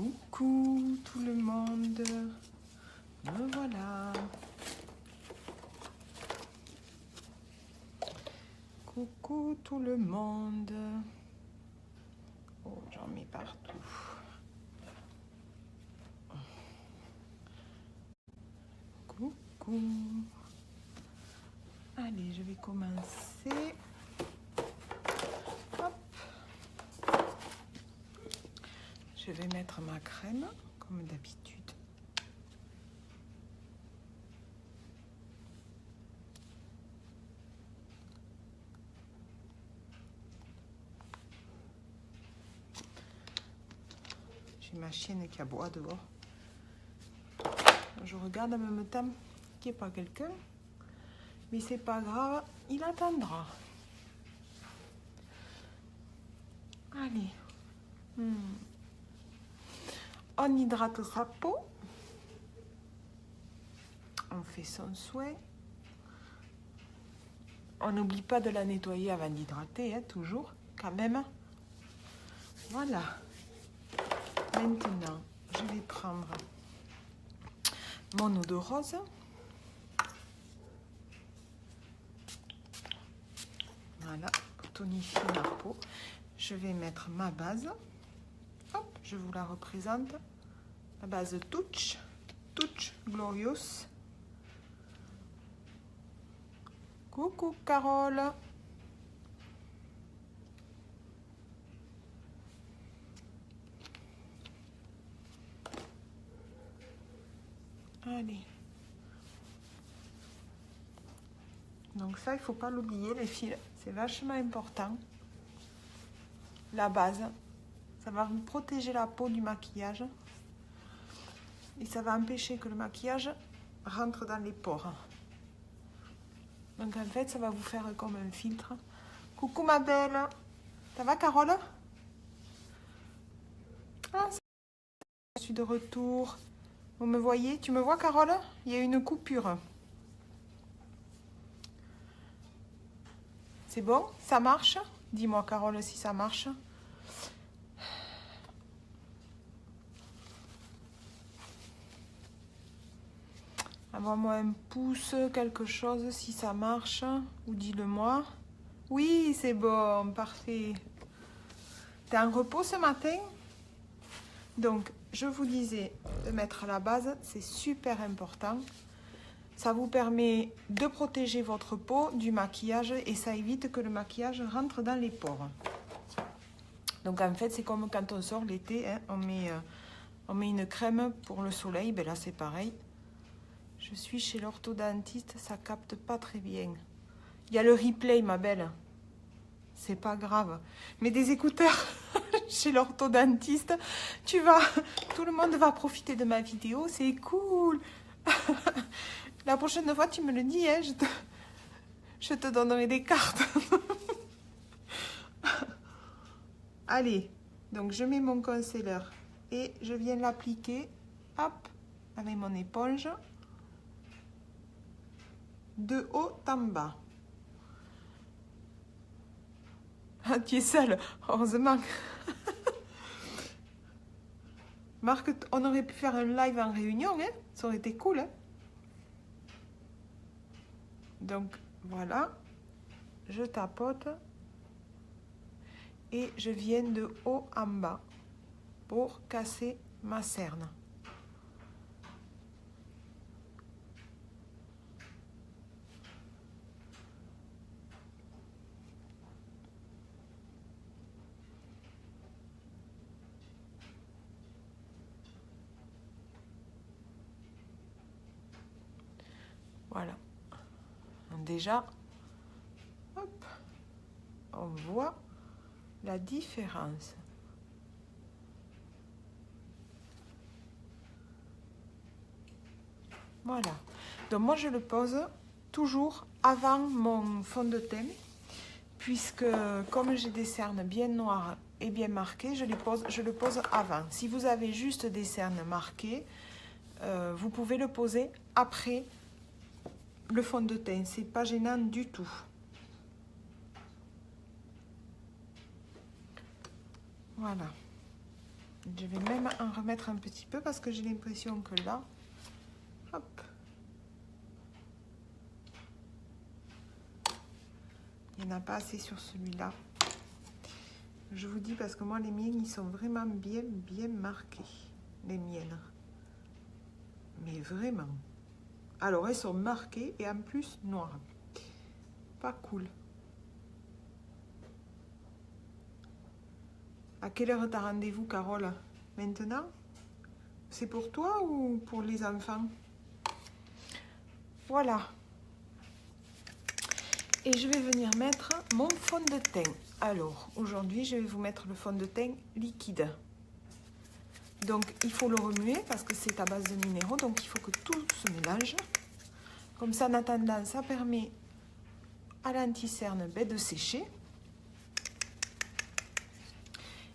Coucou tout le monde, me voilà. Coucou tout le monde. Oh, j'en mets partout. Coucou. Allez, je vais commencer. Hop. Je vais mettre ma crème, comme d'habitude. J'ai ma chienne qui aboie dehors. Je regarde en même temps qu'il n'y ait pas quelqu'un. Mais c'est pas grave, il attendra. Allez. On hydrate sa peau. On fait son soin. On n'oublie pas de la nettoyer avant d'hydrater, hein, toujours, quand même. Voilà. Maintenant, je vais prendre mon eau de rose. Voilà, pour tonifier ma peau. Je vais mettre ma base. Hop, je vous la représente. La base Touch Glorious. Coucou Carole. Allez. Donc ça, il ne faut pas l'oublier, les fils. C'est vachement important. La base. Ça va vous protéger la peau du maquillage. Et ça va empêcher que le maquillage rentre dans les pores. Donc en fait, ça va vous faire comme un filtre. Coucou ma belle. Ça va Carole? Ah, je suis de retour. Vous me voyez? Tu me vois Carole? Il y a une coupure. C'est bon? Ça marche? Dis-moi Carole si ça marche. Envoie-moi un pouce, quelque chose si ça marche. Ou dis-le-moi. Oui, c'est bon, parfait. T'es en repos ce matin? Donc, je vous disais de mettre la base, c'est super important. Ça vous permet de protéger votre peau du maquillage et ça évite que le maquillage rentre dans les pores. Donc en fait, c'est comme quand on sort l'été, hein, on met une crème pour le soleil. Ben là, c'est pareil. Je suis chez l'orthodontiste, ça capte pas très bien. Il y a le replay, ma belle. C'est pas grave. Mais des écouteurs chez l'orthodontiste, tout le monde va profiter de ma vidéo, c'est cool. La prochaine fois, tu me le dis, hein, je te donnerai des cartes. Allez, donc je mets mon concealer et je viens l'appliquer, hop, avec mon éponge, de haut en bas. Ah, tu es seule, heureusement. Marc, on aurait pu faire un live en réunion, hein? Ça aurait été cool. Hein? Donc, voilà. Je tapote. Et je viens de haut en bas pour casser ma cerne. Voilà. Déjà, hop, on voit la différence. Voilà. Donc moi, je le pose toujours avant mon fond de teint, puisque comme j'ai des cernes bien noires et bien marquées, je le pose avant. Si vous avez juste des cernes marquées, vous pouvez le poser après le fond de teint, c'est pas gênant du tout. Voilà. Je vais même en remettre un petit peu parce que j'ai l'impression que là, hop, il n'y en a pas assez sur celui-là. Je vous dis parce que moi, les miennes, ils sont vraiment bien marqués. Les miennes. Mais vraiment. Alors, elles sont marquées et en plus noires. Pas cool. À quelle heure t'as rendez-vous, Carole? Maintenant? C'est pour toi ou pour les enfants? Voilà. Et je vais venir mettre mon fond de teint. Alors, aujourd'hui, je vais vous mettre le fond de teint liquide. Donc, il faut le remuer parce que c'est à base de minéraux. Donc, il faut que tout se mélange. Comme ça, en attendant, ça permet à l'anti-cerne de sécher.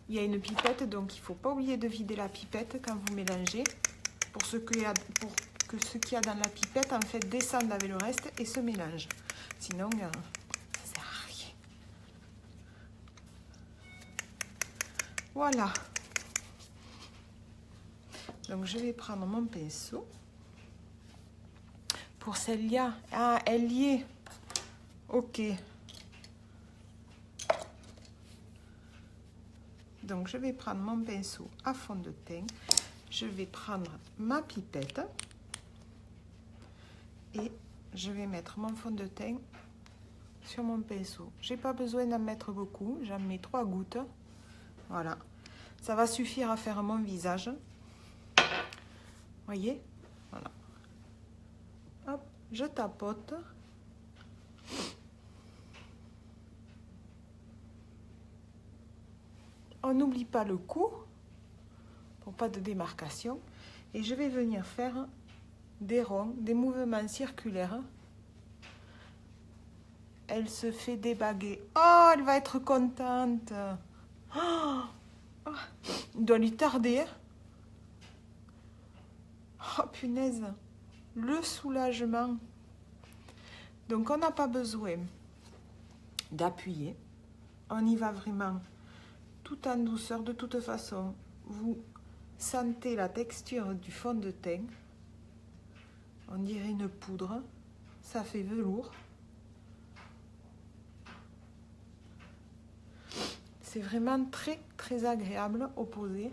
Il y a une pipette, donc il ne faut pas oublier de vider la pipette quand vous mélangez. Pour que ce qu'il y a dans la pipette, en fait, descende avec le reste et se mélange. Sinon, ça ne sert à rien. Voilà. Donc, je vais prendre mon pinceau. Pour celle-là, ah, elle y est. Ok. Donc, je vais prendre mon pinceau à fond de teint. Je vais prendre ma pipette. Et je vais mettre mon fond de teint sur mon pinceau. Je n'ai pas besoin d'en mettre beaucoup. J'en mets 3 gouttes. Voilà. Ça va suffire à faire mon visage. Voyez? Voilà. Hop, je tapote. On n'oublie pas le cou pour pas de démarcation. Et je vais venir faire des ronds, des mouvements circulaires. Elle se fait débaguer. Oh, elle va être contente. Oh, il doit lui tarder. Oh, punaise. Le soulagement. Donc, on n'a pas besoin d'appuyer. On y va vraiment tout en douceur. De toute façon, vous sentez la texture du fond de teint. On dirait une poudre. Ça fait velours. C'est vraiment très, très agréable au poser.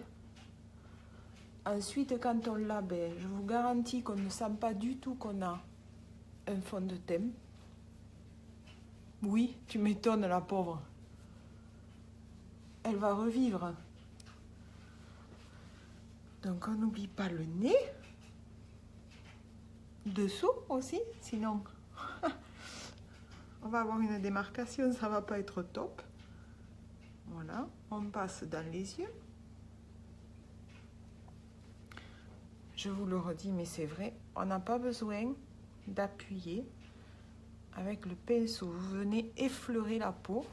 Ensuite, quand on l'a, je vous garantis qu'on ne sent pas du tout qu'on a un fond de teint. Oui, tu m'étonnes, la pauvre. Elle va revivre. Donc, on n'oublie pas le nez. Dessous aussi, sinon on va avoir une démarcation, ça va pas être top. Voilà, on passe dans les yeux. Je vous le redis, mais c'est vrai, on n'a pas besoin d'appuyer. Avec le pinceau, vous venez effleurer la peau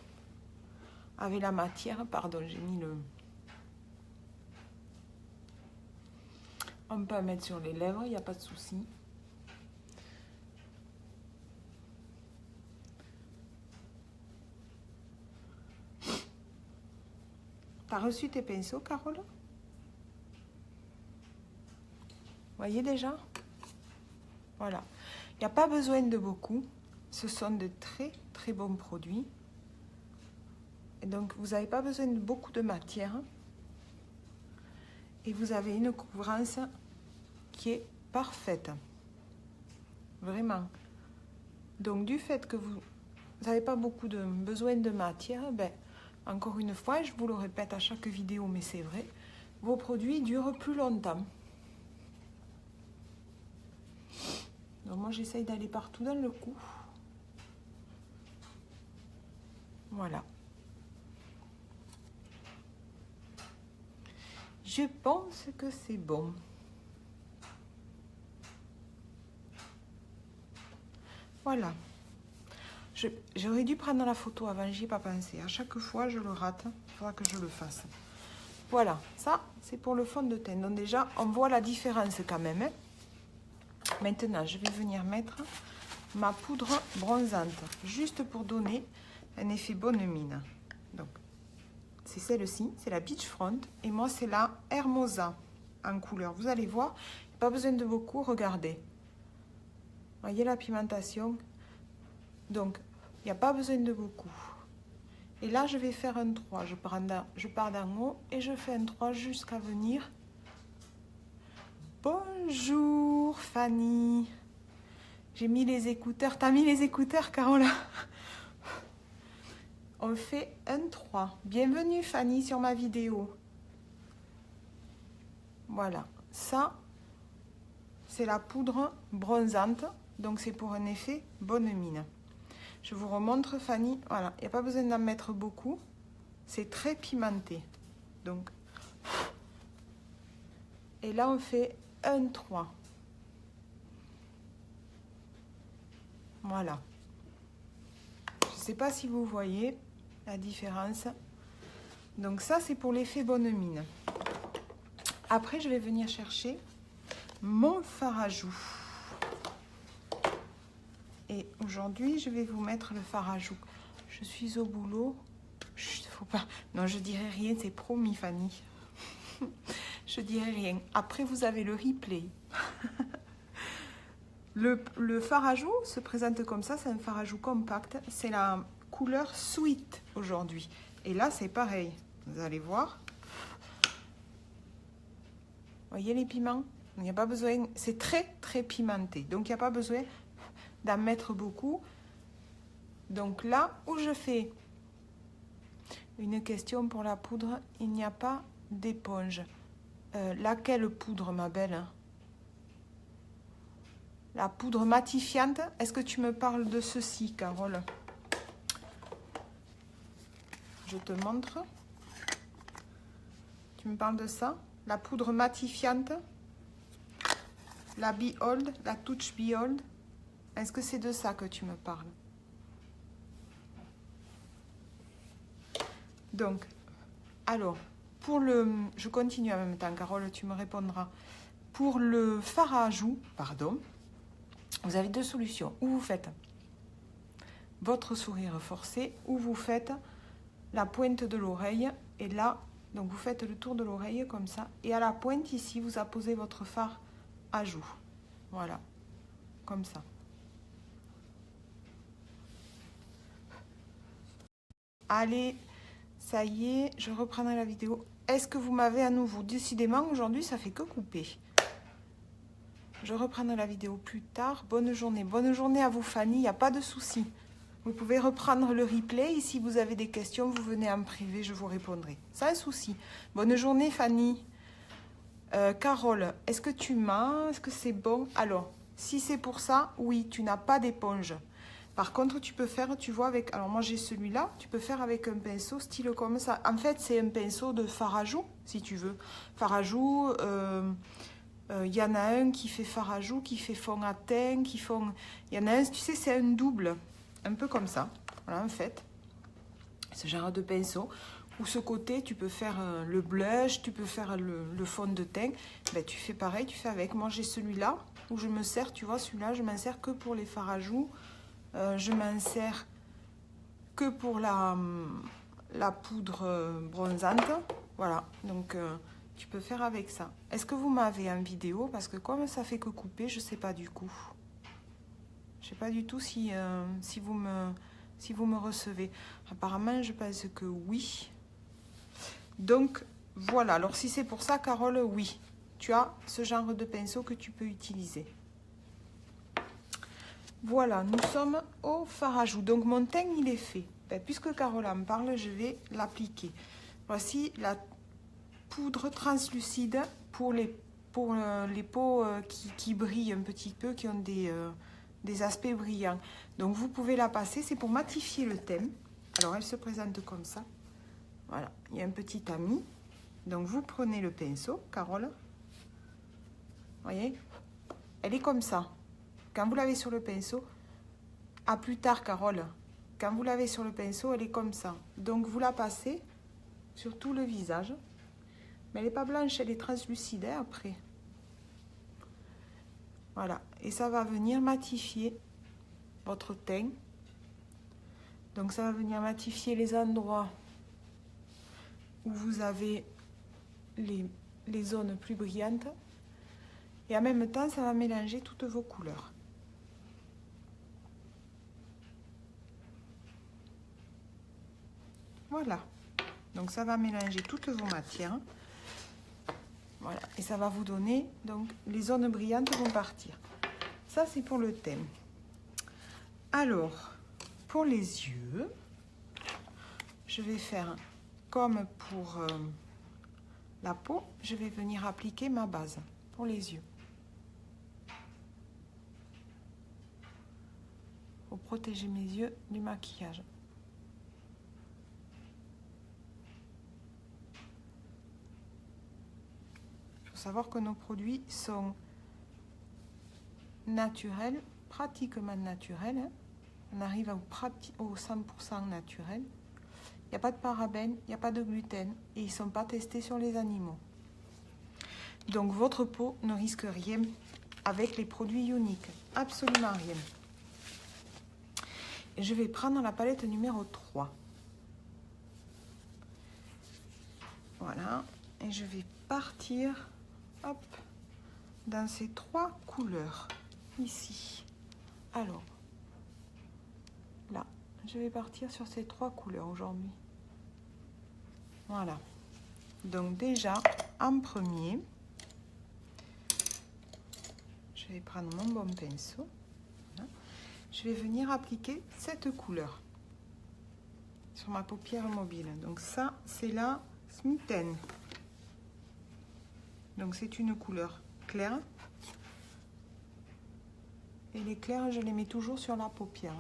avec la matière. Pardon, j'ai mis le... On peut en mettre sur les lèvres, il n'y a pas de souci. T'as reçu tes pinceaux, Carole? Voyez déjà? Voilà. Il n'y a pas besoin de beaucoup. Ce sont de très, très bons produits. Et donc, vous n'avez pas besoin de beaucoup de matière. Et vous avez une couvrance qui est parfaite. Vraiment. Donc, du fait que vous n'avez pas beaucoup de besoin de matière, encore une fois, je vous le répète à chaque vidéo, mais c'est vrai, vos produits durent plus longtemps. Donc moi, j'essaye d'aller partout dans le cou. Voilà. Je pense que c'est bon. Voilà. J'aurais dû prendre la photo avant, j'y ai pas pensé. À chaque fois, je le rate. Il faudra que je le fasse. Voilà, ça, c'est pour le fond de teint. Donc déjà, on voit la différence quand même. Hein. Maintenant, je vais venir mettre ma poudre bronzante, juste pour donner un effet bonne mine. Donc, c'est celle-ci, c'est la Beachfront. Et moi, c'est la Hermosa en couleur. Vous allez voir, pas besoin de beaucoup, regardez. Voyez la pigmentation. Donc, il n'y a pas besoin de beaucoup. Et là, je vais faire un 3. Je pars d'en haut et je fais un 3 jusqu'à venir. Bonjour Fanny. J'ai mis les écouteurs. T'as mis les écouteurs, Carola? On fait un 3. Bienvenue Fanny sur ma vidéo. Voilà. Ça, c'est la poudre bronzante. Donc, c'est pour un effet bonne mine. Je vous remontre Fanny. Voilà. Il n'y a pas besoin d'en mettre beaucoup. C'est très pimenté. Donc, et là, on fait un 3. Voilà. Je ne sais pas si vous voyez la différence. Donc ça, c'est pour l'effet bonne mine. Après, je vais venir chercher mon fard à joues. Et aujourd'hui, je vais vous mettre le fard à joues. Je suis au boulot. Chut, faut pas. Non, je dirai rien, c'est promis, Fanny. Je dirai rien. Après, vous avez le replay. Le fard à joues se présente comme ça. C'est un fard à joues compact. C'est la couleur Sweet aujourd'hui. Et là, c'est pareil. Vous allez voir. Voyez les piments? Il n'y a pas besoin. C'est très, très pimenté. Donc, il n'y a pas besoin d'en mettre beaucoup. Donc, là où je fais une question pour la poudre, il n'y a pas d'éponge. Laquelle poudre, ma belle? La poudre matifiante. Est-ce que tu me parles de ceci, Carole? Je te montre. Tu me parles de ça? La poudre matifiante? La Behold? La Touch Behold? Est-ce que c'est de ça que tu me parles? Donc, alors, pour le... Je continue en même temps, Carole, tu me répondras. Pour le fard à joues, pardon, vous avez deux solutions. Ou vous faites votre sourire forcé, ou vous faites la pointe de l'oreille. Et là, donc vous faites le tour de l'oreille comme ça. Et à la pointe ici, vous apposez votre fard à joues. Voilà, comme ça. Allez, ça y est, je reprendrai la vidéo. Est-ce que vous m'avez à nouveau? Décidément, aujourd'hui, ça fait que couper. Je reprendrai la vidéo plus tard. Bonne journée. Bonne journée à vous, Fanny. Il n'y a pas de souci. Vous pouvez reprendre le replay. Et si vous avez des questions, vous venez en privé, je vous répondrai. Sans souci. Bonne journée, Fanny. Carole, est-ce que tu mens? Est-ce que c'est bon? Alors, si c'est pour ça, oui, tu n'as pas d'éponge. Par contre, tu peux faire, tu vois, avec... Alors, moi, j'ai celui-là. Tu peux faire avec un pinceau style comme ça. En fait, c'est un pinceau de fard à joues, si tu veux. Fard à joues... y en a un qui fait fard à joues, qui fait fond à teint, qui font... Il y en a un, tu sais, c'est un double. Un peu comme ça. Voilà, en fait. Ce genre de pinceau. Ou ce côté, tu peux faire le blush, tu peux faire le fond de teint. Ben, tu fais pareil, tu fais avec. Moi, j'ai celui-là où je me sers, tu vois, celui-là, je m'en sers que pour les fards à joues. Je m'en sers que pour la poudre bronzante. Voilà, donc tu peux faire avec ça. Est-ce que vous m'avez en vidéo? Parce que comme ça fait que couper, je ne sais pas du coup. Je ne sais pas du tout si vous me recevez. Apparemment, je pense que oui. Donc, voilà. Alors, si c'est pour ça, Carole, oui. Tu as ce genre de pinceau que tu peux utiliser. Voilà, nous sommes au fard à joues. Donc, mon teint, il est fait. Ben, puisque Carole en parle, je vais l'appliquer. Voici la poudre translucide pour les peaux qui brillent un petit peu, qui ont des aspects brillants. Donc, vous pouvez la passer. C'est pour matifier le teint. Alors, elle se présente comme ça. Voilà, il y a un petit tamis. Donc, vous prenez le pinceau, Carole. Voyez? Elle est comme ça. Quand vous l'avez sur le pinceau, à plus tard, Carole. Quand vous l'avez sur le pinceau, elle est comme ça. Donc, vous la passez sur tout le visage. Mais elle n'est pas blanche, elle est translucide hein, après. Voilà. Et ça va venir matifier votre teint. Donc, ça va venir matifier les endroits où vous avez les zones plus brillantes. Et en même temps, ça va mélanger toutes vos couleurs. Voilà. Donc ça va mélanger toutes vos matières. Voilà. Et ça va vous donner, donc les zones brillantes vont partir. Ça, c'est pour le thème. Alors, pour les yeux, je vais faire comme pour la peau, je vais venir appliquer ma base pour les yeux. Pour protéger mes yeux du maquillage. Il faut savoir que nos produits sont naturels, pratiquement naturels. Hein. On arrive au 100% naturel. Il n'y a pas de parabènes, il n'y a pas de gluten et ils ne sont pas testés sur les animaux. Donc votre peau ne risque rien avec les produits Younique, absolument rien. Et je vais prendre la palette numéro 3. Voilà, et je vais partir hop, dans ces 3 couleurs ici. Alors, là, je vais partir sur ces 3 couleurs aujourd'hui. Voilà. Donc déjà, en premier, je vais prendre mon bon pinceau. Voilà. Je vais venir appliquer cette couleur sur ma paupière mobile. Donc ça, c'est la Smitten. Donc c'est une couleur claire. Et les clairs, je les mets toujours sur la paupière.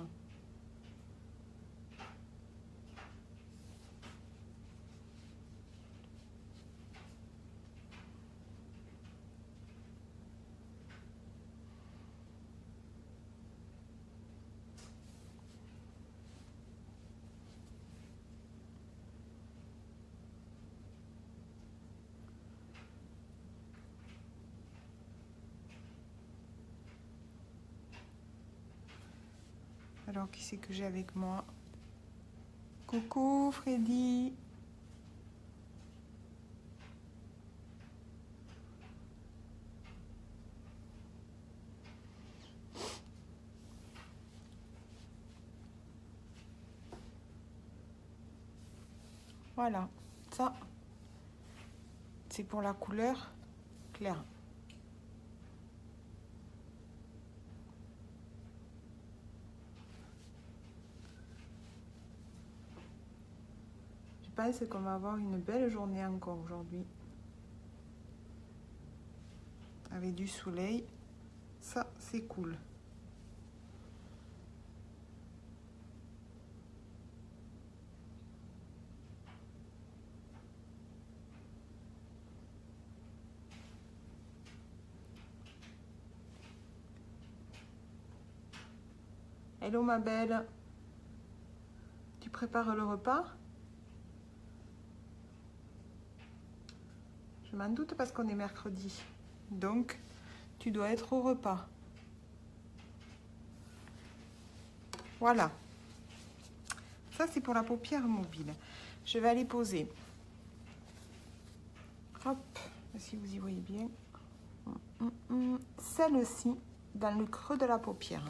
Alors, qui c'est que j'ai avec moi? Coucou Freddy. Voilà, ça, c'est pour la couleur claire. Je pense qu'on va avoir une belle journée encore aujourd'hui. Avec du soleil, ça c'est cool. Hello ma belle, tu prépares le repas? Je m'en doute parce qu'on est mercredi, donc tu dois être au repas. Voilà, ça c'est pour la paupière mobile. Je vais aller poser, hop, si vous y voyez bien, celle-ci dans le creux de la paupière.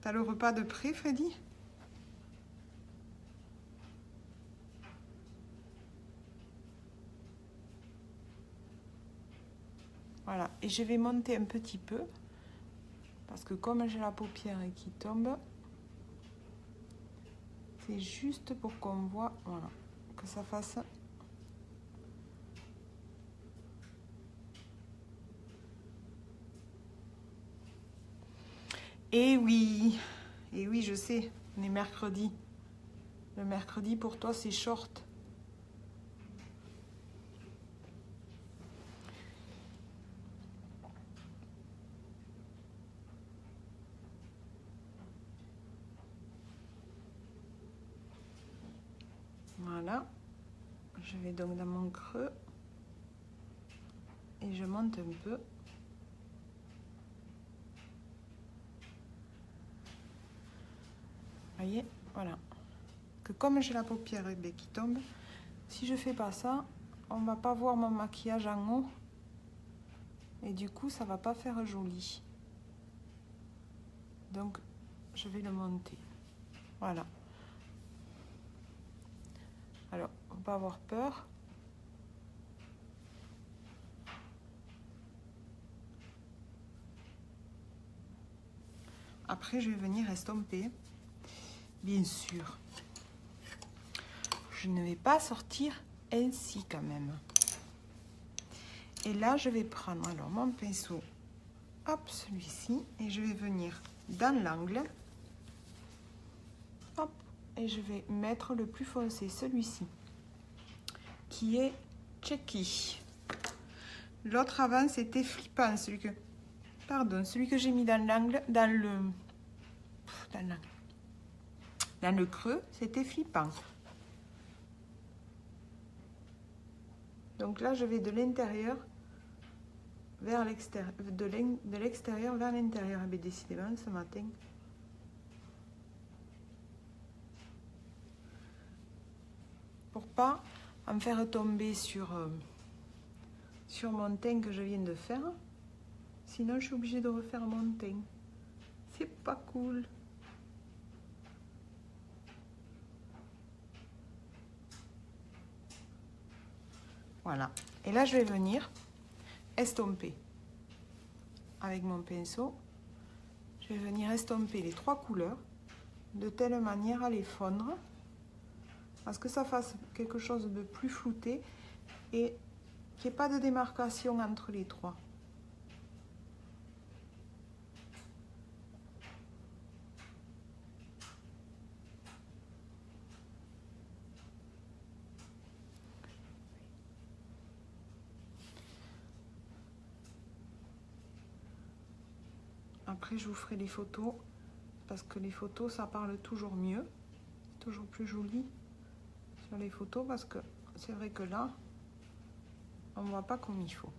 T'as le repas de près, Freddy? Voilà, et je vais monter un petit peu, parce que comme j'ai la paupière qui tombe, c'est juste pour qu'on voit, voilà, que ça fasse... Et oui, je sais, on est mercredi. Le mercredi, pour toi, c'est short. Voilà. Je vais donc dans mon creux et je monte un peu. Voyez, voilà. Que comme j'ai la paupière qui tombe, si je fais pas ça, on va pas voir mon maquillage en haut. Et du coup, ça va pas faire joli. Donc, je vais le monter. Voilà. Alors, faut pas avoir peur. Après, je vais venir estomper. Bien sûr, je ne vais pas sortir ainsi quand même. Et là, je vais prendre alors mon pinceau, hop, celui-ci, et je vais venir dans l'angle, hop, et je vais mettre le plus foncé, celui-ci, qui est Checky. L'autre avant, c'était Flippant, celui que j'ai mis dans l'angle, dans le creux, c'était Flippant. Donc là, je vais de l'intérieur vers l'extérieur, de l'extérieur vers l'intérieur. Mais décidément, ce matin. Pour pas en faire tomber sur mon teint que je viens de faire. Sinon, je suis obligée de refaire mon teint. C'est pas cool. Voilà. Et là, je vais venir estomper avec mon pinceau. Je vais venir estomper les trois couleurs de telle manière à les fondre, parce que ça fasse quelque chose de plus flouté et qu'il n'y ait pas de démarcation entre les trois. Après, je vous ferai les photos, parce que les photos, ça parle toujours mieux. C'est toujours plus joli sur les photos, parce que c'est vrai que là, on ne voit pas comme il faut.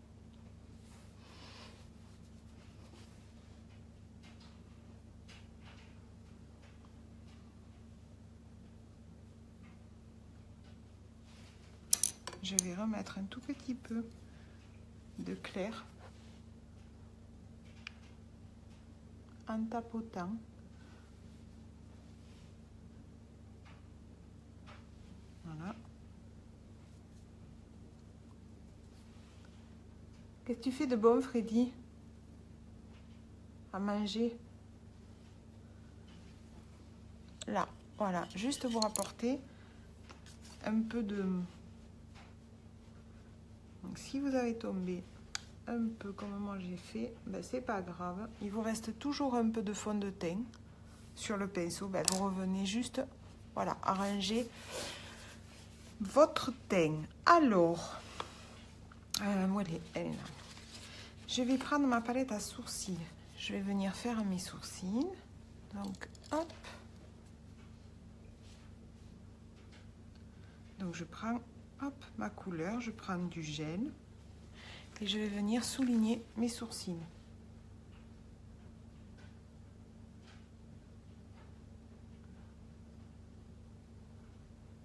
Je vais remettre un tout petit peu de clair en tapotant. Voilà. Qu'est-ce que tu fais de bon, Freddy? À manger? Là, voilà, juste vous rapporter un peu de... Donc, si vous avez tombé un peu comme moi j'ai fait, ben, c'est pas grave. Il vous reste toujours un peu de fond de teint sur le pinceau. Ben, vous revenez juste, voilà, arranger votre teint. Alors, voilà, elle est là. Je vais prendre ma palette à sourcils. Je vais venir faire mes sourcils. Donc, hop. Donc, je prends, hop, ma couleur. Je prends du gel. Et je vais venir souligner mes sourcils.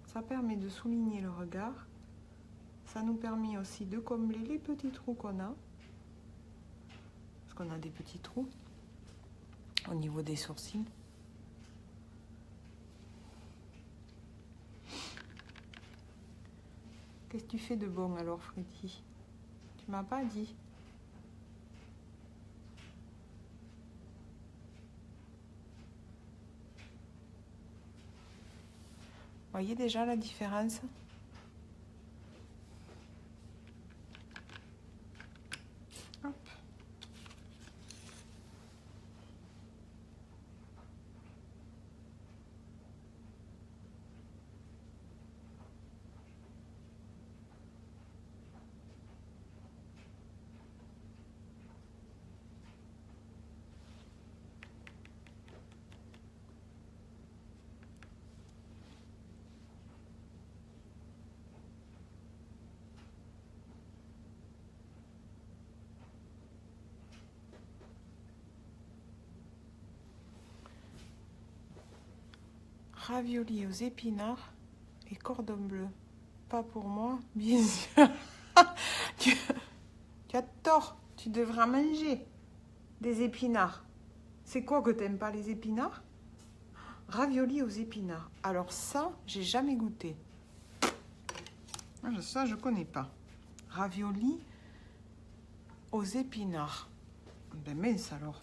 Ça permet de souligner le regard. Ça nous permet aussi de combler les petits trous qu'on a. Parce qu'on a des petits trous au niveau des sourcils. Qu'est-ce que tu fais de bon alors, Freddy? Tu m'as pas dit. Voyez déjà la différence? Hop. raviolis aux épinards et cordon bleu. Pas pour moi, bien sûr. tu as tort, tu devras manger des épinards. C'est quoi que t'aimes pas, les épinards? Raviolis aux épinards. Alors ça, j'ai jamais goûté. Ça, je connais pas. Raviolis aux épinards. Ben mince alors.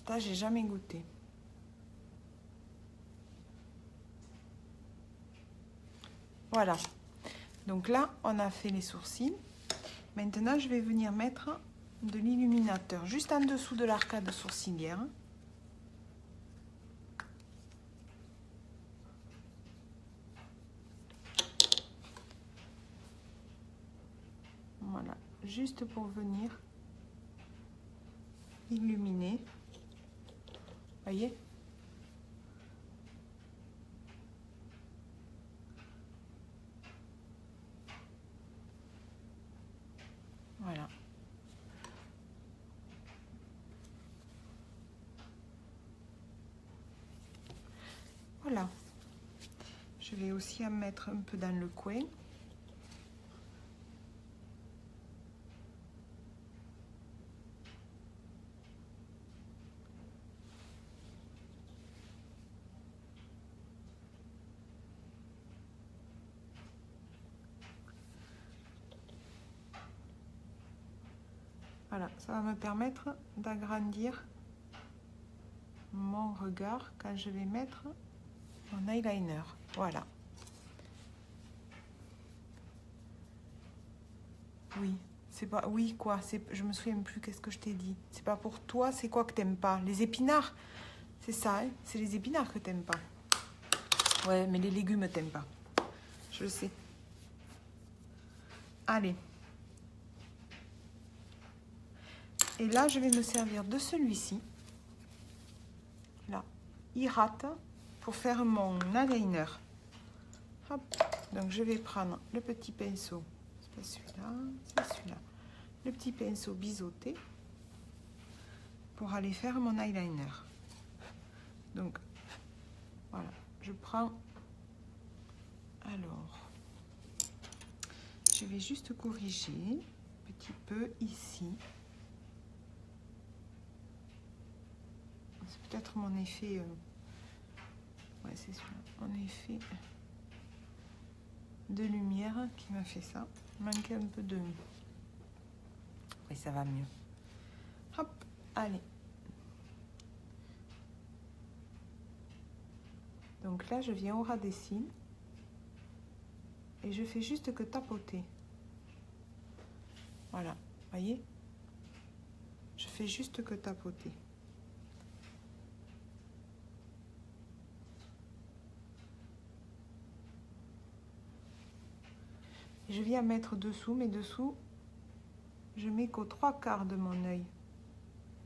Ça, j'ai jamais goûté. Voilà. Donc là, on a fait les sourcils. Maintenant, je vais venir mettre de l'illuminateur juste en dessous de l'arcade sourcilière. Voilà, juste pour venir illuminer. Voyez? Voilà. Voilà. Je vais aussi en mettre un peu dans le coin. Voilà, ça va me permettre d'agrandir mon regard quand je vais mettre mon eyeliner. Voilà. Oui, c'est pas... Oui, quoi? Je me souviens plus, qu'est-ce que je t'ai dit? C'est pas pour toi, c'est quoi que t'aimes pas? Les épinards? C'est ça, hein? C'est les épinards que t'aimes pas. Ouais, mais les légumes, t'aimes pas. Je le sais. Allez. Et là, je vais me servir de celui-ci. Là, Irate, pour faire mon eyeliner. Hop. Donc, je vais prendre le petit pinceau. C'est pas celui-là, c'est celui-là. Le petit pinceau biseauté pour aller faire mon eyeliner. Donc, voilà. Je prends... Alors, je vais juste corriger un petit peu ici. C'est peut-être mon effet... Ouais, c'est celui-là. Mon effet de lumière qui m'a fait ça. Il manquait un peu de... Oui, ça va mieux. Hop, allez. Donc là, je viens au ras des cils. Et je fais juste que tapoter. Voilà, voyez? Je fais juste que tapoter. Et je viens mettre dessous, mais dessous, je mets qu'aux 3/4 de mon œil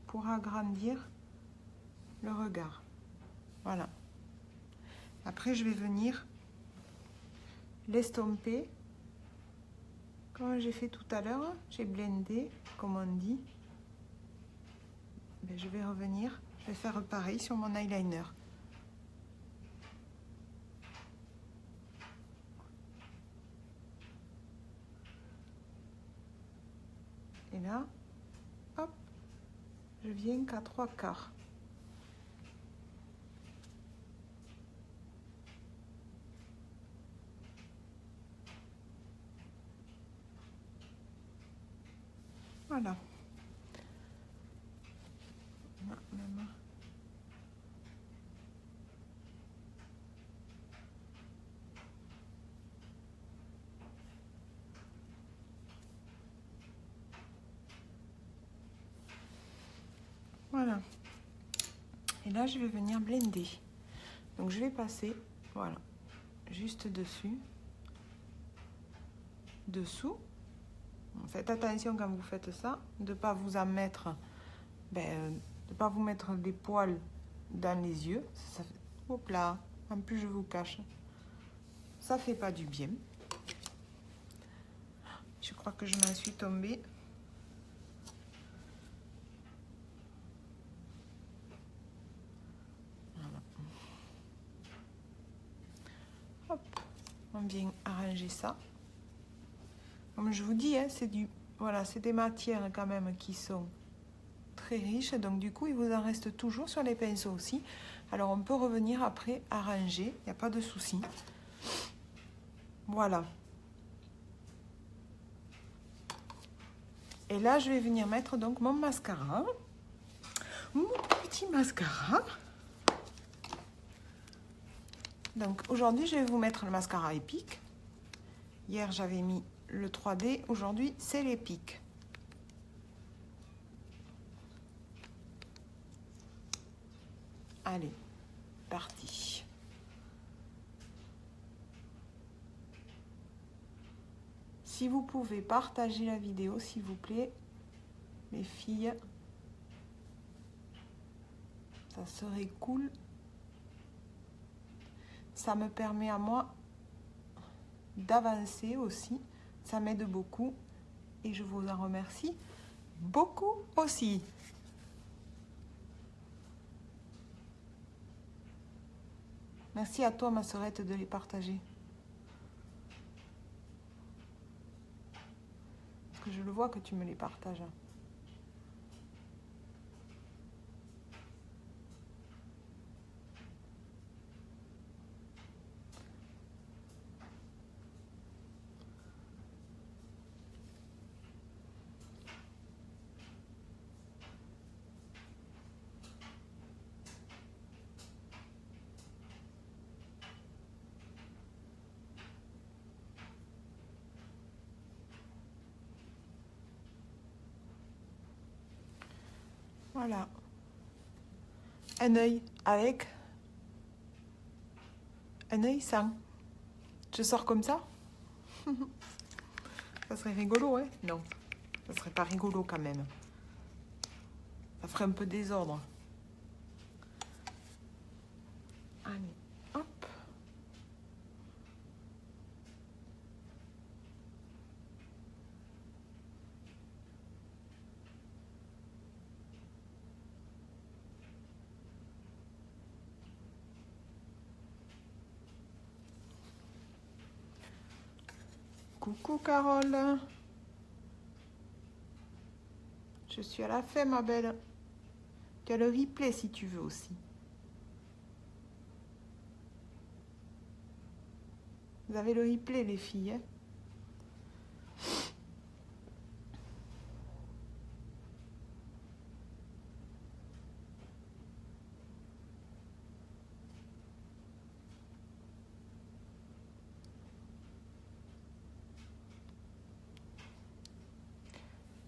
pour agrandir le regard. Voilà. Après, je vais venir l'estomper comme j'ai fait tout à l'heure. J'ai blendé, comme on dit. Ben, je vais revenir, je vais faire pareil sur mon eyeliner. Et là, hop, je viens qu'à 3/4. Voilà. Voilà. Et là, je vais venir blender. Donc, je vais passer, voilà, juste dessus, dessous. Faites attention quand vous faites ça, de ne pas vous en mettre, de pas vous mettre des poils dans les yeux. Ça fait, hop là, en plus je vous cache. Ça fait pas du bien. Je crois que je m'en suis tombée. on vient arranger ça. Comme je vous dis, hein, c'est des matières quand même qui sont très riches. Donc du coup, il vous en reste toujours sur les pinceaux aussi. Alors on peut revenir après arranger, il n'y a pas de souci. Voilà. Et là, je vais venir mettre donc mon mascara. Mon petit mascara. Donc aujourd'hui, je vais vous mettre le mascara Epic. Hier, j'avais mis le 3D. Aujourd'hui, c'est l'Epic. Allez, parti. Si vous pouvez partager la vidéo, s'il vous plaît, les filles, ça serait cool. Ça me permet à moi d'avancer aussi. Ça m'aide beaucoup et je vous en remercie beaucoup aussi. Merci à toi, ma sœurette, de les partager. Parce que je le vois que tu me les partages. Voilà. Un œil avec un œil sans. Je sors comme ça. Ça serait rigolo, hein? Non, ça serait pas rigolo quand même. Ça ferait un peu désordre. Allez, hop. Coucou Carole. Je suis à la fin, ma belle. Tu as le replay si tu veux aussi. Vous avez le replay, les filles. Hein?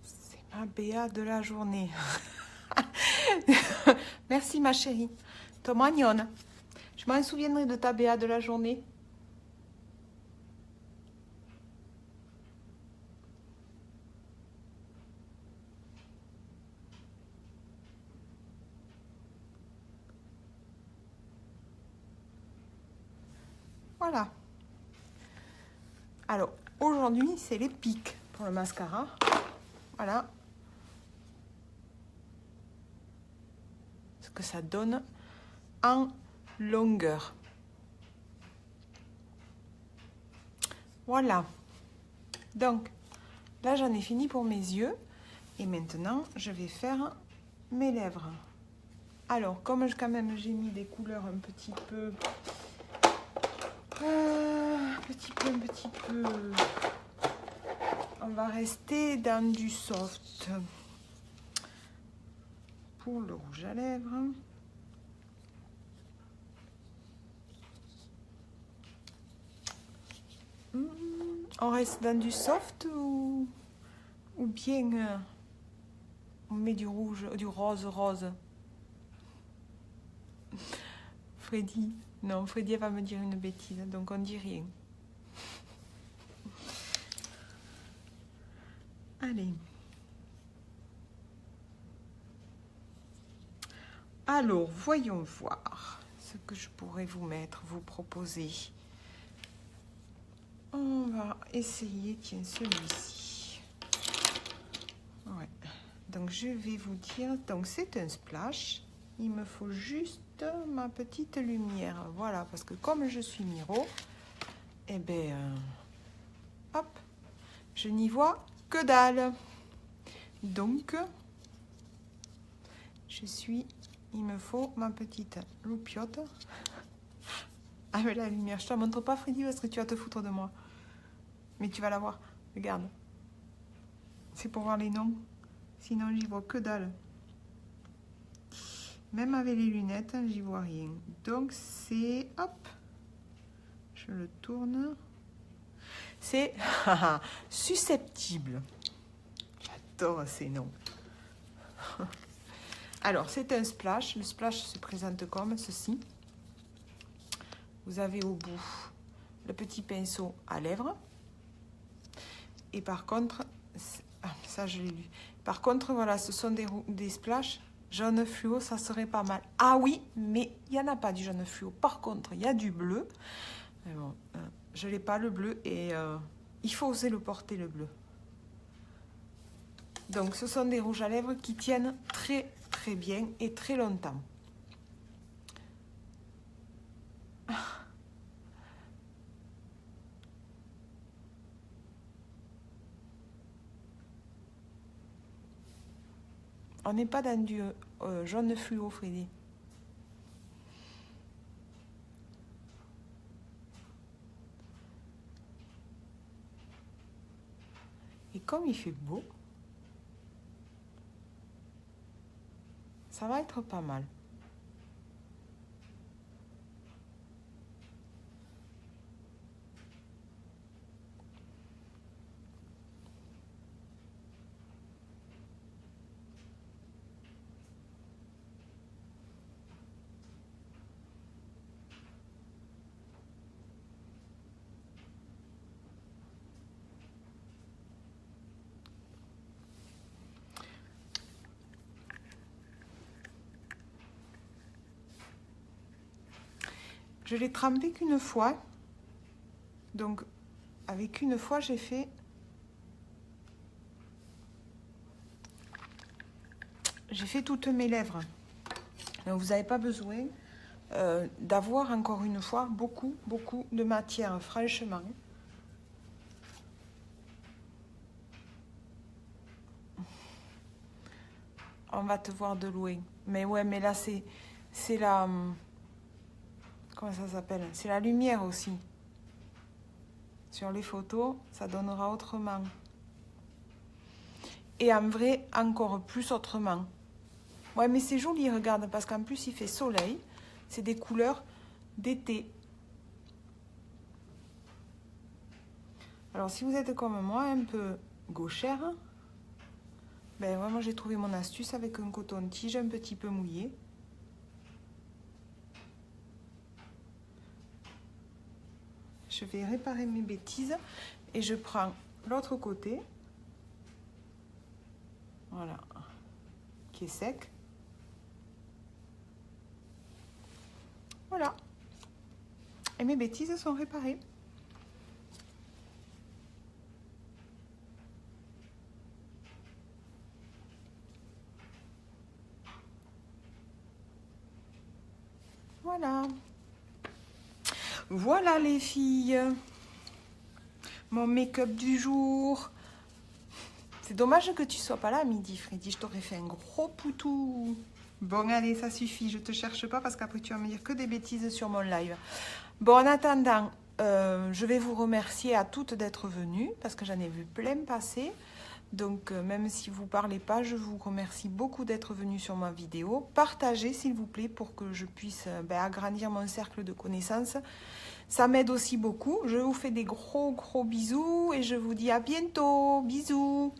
C'est ma BA de la journée. Merci, ma chérie. Toi, mignonne. Je m'en souviendrai de ta BA de la journée. Voilà. Alors, aujourd'hui, c'est les pics pour le mascara. Voilà. Ce que ça donne en longueur. Voilà. Donc, là, j'en ai fini pour mes yeux. Et maintenant, je vais faire mes lèvres. Alors, comme quand même j'ai mis des couleurs un petit peu... un petit peu... On va rester dans du soft. Pour le rouge à lèvres. On reste dans du soft ou bien on met du rouge, du rose. Freddy, non, Freddy va me dire une bêtise, donc on dit rien. Allez. Alors, voyons voir ce que je pourrais vous proposer. On va essayer, tiens, celui-ci. Ouais. Donc, je vais vous dire, donc c'est un splash. Il me faut juste ma petite lumière. Voilà, parce que comme je suis Miro, eh ben, hop, je n'y vois que dalle. Donc, il me faut ma petite loupiote. Avec la lumière, je te la montre pas, Freddy, parce que tu vas te foutre de moi. Mais tu vas la voir, regarde. C'est pour voir les noms. Sinon, j'y vois que dalle. Même avec les lunettes, j'y vois rien. Donc, c'est... Hop. Je le tourne. C'est susceptible. J'adore ces noms. Alors, c'est un splash. Le splash se présente comme ceci. Vous avez au bout le petit pinceau à lèvres. Et par contre, ça je l'ai lu. Par contre, voilà, ce sont des splashes jaune fluo, ça serait pas mal. Ah oui, mais il n'y en a pas du jaune fluo. Par contre, il y a du bleu. Mais bon, je n'ai pas le bleu et il faut oser le porter, le bleu. Donc, ce sont des rouges à lèvres qui tiennent très, très bien et très longtemps. On n'est pas dans du jaune fluo, Freddy. Et comme il fait beau, ça va être pas mal. Je l'ai trempé qu'une fois. Donc, avec une fois, j'ai fait... toutes mes lèvres. Donc, vous n'avez pas besoin d'avoir, encore une fois, beaucoup de matière, franchement. On va te voir de loin. Mais ouais, mais là, c'est la... Comment ça s'appelle? C'est la lumière aussi. Sur les photos, ça donnera autrement. Et en vrai, encore plus autrement. Ouais, mais c'est joli, regarde, parce qu'en plus, il fait soleil. C'est des couleurs d'été. Alors, si vous êtes comme moi, un peu gauchère, ben vraiment, j'ai trouvé mon astuce avec un coton-tige un petit peu mouillé. Je vais réparer mes bêtises et je prends l'autre côté, voilà, qui est sec. Voilà. Et mes bêtises sont réparées. Voilà. Voilà les filles. Mon make-up du jour. C'est dommage que tu sois pas là à midi, Freddy. Je t'aurais fait un gros poutou. Bon, allez, ça suffit. Je te cherche pas parce qu'après, tu vas me dire que des bêtises sur mon live. Bon, en attendant, je vais vous remercier à toutes d'être venues parce que j'en ai vu plein passer. Donc, même si vous ne parlez pas, je vous remercie beaucoup d'être venus sur ma vidéo. Partagez, s'il vous plaît, pour que je puisse agrandir mon cercle de connaissances. Ça m'aide aussi beaucoup. Je vous fais des gros bisous et je vous dis à bientôt. Bisous.